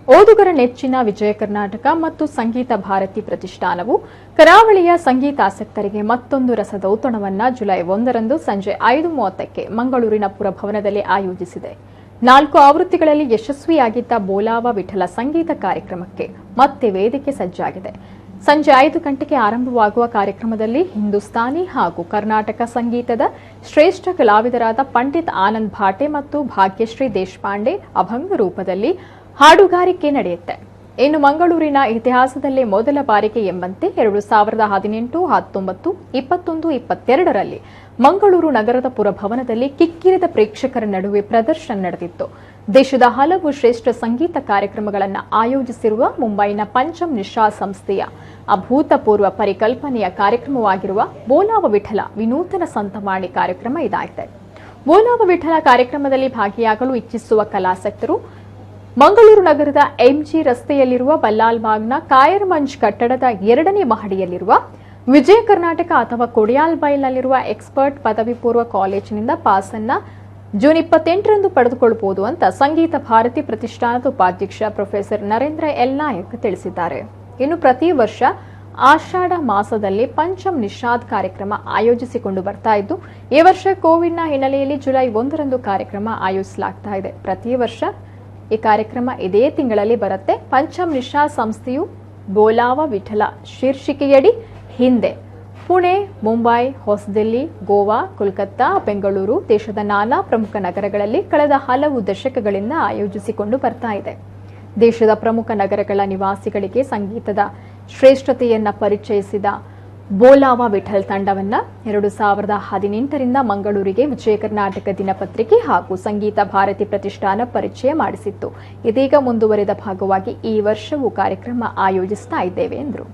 ಓದುಗರ ನೆಚ್ಚಿನ ವಿಜಯ ಕರ್ನಾಟಕ ಮತ್ತು ಸಂಗೀತ ಭಾರತಿ ಪ್ರತಿಷ್ಠಾನವು ಕರಾವಳಿಯ ಸಂಗೀತಾಸಕ್ತರಿಗೆ ಮತ್ತೊಂದು ರಸದೌತಣವನ್ನು ಜುಲೈ 1ರಂದು ಸಂಜೆ 5:30ಕ್ಕೆ ಮಂಗಳೂರಿನ ಪುರಭವನದಲ್ಲಿ ಆಯೋಜಿಸಿದೆ. 4 ಆವೃತ್ತಿಗಳಲ್ಲಿ ಯಶಸ್ವಿಯಾಗಿದ್ದ ಬೋಲಾವ ವಿಠಲ ಸಂಗೀತ ಕಾರ್ಯಕ್ರಮಕ್ಕೆ ಮತ್ತೆ ವೇದಿಕೆ ಸಜ್ಜಾಗಿದೆ. ಸಂಜೆ 5 ಗಂಟೆಗೆ ಆರಂಭವಾಗುವ ಕಾರ್ಯಕ್ರಮದಲ್ಲಿ ಹಿಂದೂಸ್ತಾನಿ ಹಾಗೂ ಕರ್ನಾಟಕ ಸಂಗೀತದ ಶ್ರೇಷ್ಠ ಕಲಾವಿದರಾದ ಪಂಡಿತ್ ಆನಂದ್ ಭಾಟೆ ಮತ್ತು ಭಾಗ್ಯಶ್ರೀ ದೇಶಪಾಂಡೆ ಅಭಂಗ ರೂಪದಲ್ಲಿ ಹಾಡುಗಾರಿಕೆ ನಡೆಯುತ್ತೆ. ಇನ್ನು ಮಂಗಳೂರಿನ ಇತಿಹಾಸದಲ್ಲೇ ಮೊದಲ ಬಾರಿಗೆ ಎಂಬಂತೆ 2018, 19, 21, 22ರಲ್ಲಿ ಮಂಗಳೂರು ನಗರದ ಪುರಭವನದಲ್ಲಿ ಕಿಕ್ಕಿರಿದ ಪ್ರೇಕ್ಷಕರ ನಡುವೆ ಪ್ರದರ್ಶನ ನಡೆದಿತ್ತು. ದೇಶದ ಹಲವು ಶ್ರೇಷ್ಠ ಸಂಗೀತ ಕಾರ್ಯಕ್ರಮಗಳನ್ನು ಆಯೋಜಿಸಿರುವ ಮುಂಬೈನ ಪಂಚಮ್ ನಿಶಾ ಸಂಸ್ಥೆಯ ಅಭೂತಪೂರ್ವ ಪರಿಕಲ್ಪನೆಯ ಕಾರ್ಯಕ್ರಮವಾಗಿರುವ ಬೋಲಾವ ವಿಠಲ ವಿನೂತನ ಸಂತವಾಣಿ ಕಾರ್ಯಕ್ರಮ ಇದಾಗಿದೆ. ಬೋಲಾವ ವಿಠಲ ಕಾರ್ಯಕ್ರಮದಲ್ಲಿ ಭಾಗಿಯಾಗಲು ಇಚ್ಛಿಸುವ ಕಲಾಸಕ್ತರು ಮಂಗಳೂರು ನಗರದ ಎಂಜಿ ರಸ್ತೆಯಲ್ಲಿರುವ ಬಲ್ಲಾಲ್ಬಾಗ್ನ ಕಾಯರ್ ಮಂಜ್ ಕಟ್ಟಡದ 2ನೇ ಮಹಡಿಯಲ್ಲಿರುವ ವಿಜಯ ಕರ್ನಾಟಕ ಅಥವಾ ಕೊಡಿಯಾಲ್ಬೈಲ್ನಲ್ಲಿರುವ ಎಕ್ಸ್ಪರ್ಟ್ ಪದವಿ ಪೂರ್ವ ಕಾಲೇಜಿನಿಂದ ಪಾಸ್ ಅನ್ನು ಜೂನ್ 28ರಂದು ಪಡೆದುಕೊಳ್ಳಬಹುದು ಅಂತ ಸಂಗೀತ ಭಾರತಿ ಪ್ರತಿಷ್ಠಾನದ ಉಪಾಧ್ಯಕ್ಷ ಪ್ರೊಫೆಸರ್ ನರೇಂದ್ರ ಎಲ್ ನಾಯಕ್ ತಿಳಿಸಿದ್ದಾರೆ. ಇನ್ನು ಪ್ರತಿ ವರ್ಷ ಆಷಾಢ ಮಾಸದಲ್ಲಿ ಪಂಚಮ್ ನಿಷಾದ್ ಕಾರ್ಯಕ್ರಮ ಆಯೋಜಿಸಿಕೊಂಡು ಬರ್ತಾ ಇದ್ದು, ಈ ವರ್ಷ ಕೋವಿಡ್ನ ಹಿನ್ನೆಲೆಯಲ್ಲಿ ಜುಲೈ 1ರಂದು ಕಾರ್ಯಕ್ರಮ ಆಯೋಜಿಸಲಾಗ್ತಾ ಇದೆ. ಪ್ರತಿ ವರ್ಷ ಈ ಕಾರ್ಯಕ್ರಮ ಇದೇ ತಿಂಗಳಲ್ಲಿ ಬರುತ್ತೆ. ಪಂಚಮ್ ನಿಶಾ ಸಂಸ್ಥೆಯು ಬೋಲಾವ ವಿಠಲ ಶೀರ್ಷಿಕೆಯಡಿ ಹಿಂದೆ ಪುಣೆ, ಮುಂಬೈ, ಹೊಸದಿಲ್ಲಿ, ಗೋವಾ, ಕೋಲ್ಕತ್ತಾ, ಬೆಂಗಳೂರು, ದೇಶದ ನಾನಾ ಪ್ರಮುಖ ನಗರಗಳಲ್ಲಿ ಕಳೆದ ಹಲವು ದಶಕಗಳಿಂದ ಆಯೋಜಿಸಿಕೊಂಡು ಬರ್ತಾ ಇದೆ. ದೇಶದ ಪ್ರಮುಖ ನಗರಗಳ ನಿವಾಸಿಗಳಿಗೆ ಸಂಗೀತದ ಶ್ರೇಷ್ಠತೆಯನ್ನ ಪರಿಚಯಿಸಿದ ಬೋಲಾವ ವಿಠಲ್ ತಂಡವನ್ನ 2018ರಿಂದ ಮಂಗಳೂರಿಗೆ ವಿಜಯ ಕರ್ನಾಟಕ ದಿನಪತ್ರಿಕೆ ಹಾಗೂ ಸಂಗೀತ ಭಾರತಿ ಪ್ರತಿಷ್ಠಾನ ಪರಿಚಯ ಮಾಡಿಸಿತ್ತು. ಇದೀಗ ಮುಂದುವರೆದ ಭಾಗವಾಗಿ ಈ ವರ್ಷವೂ ಕಾರ್ಯಕ್ರಮ ಆಯೋಜಿಸ್ತಾ ಇದ್ದೇವೆ ಎಂದರು.